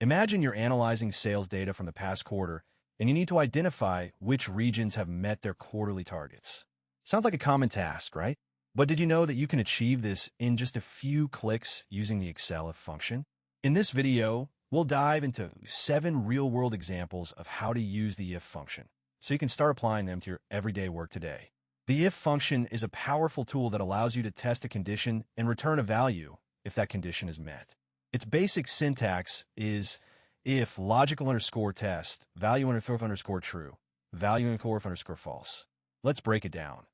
Imagine you're analyzing sales data from the past quarter, and you need to identify which regions have met their quarterly targets. Sounds like a common task, right? But did you know that you can achieve this in just a few clicks using the Excel if function? In this video, we'll dive into 7 real-world examples of how to use the if function, so you can start applying them to your everyday work today. The if function is a powerful tool that allows you to test a condition and return a value if that condition is met. Its basic syntax is if logical underscore test, value underscore true, value underscore false. Let's break it down.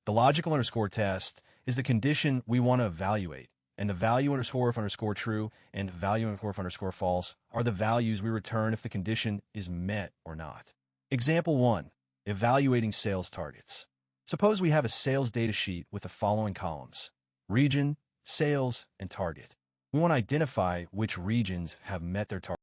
The logical underscore test is the condition we want to evaluate, and the value underscore true and value underscore false are the values we return if the condition is met or not. Example 1, evaluating sales targets. Suppose we have a sales data sheet with the following columns: region, sales, and target. We want to identify which regions have met their target.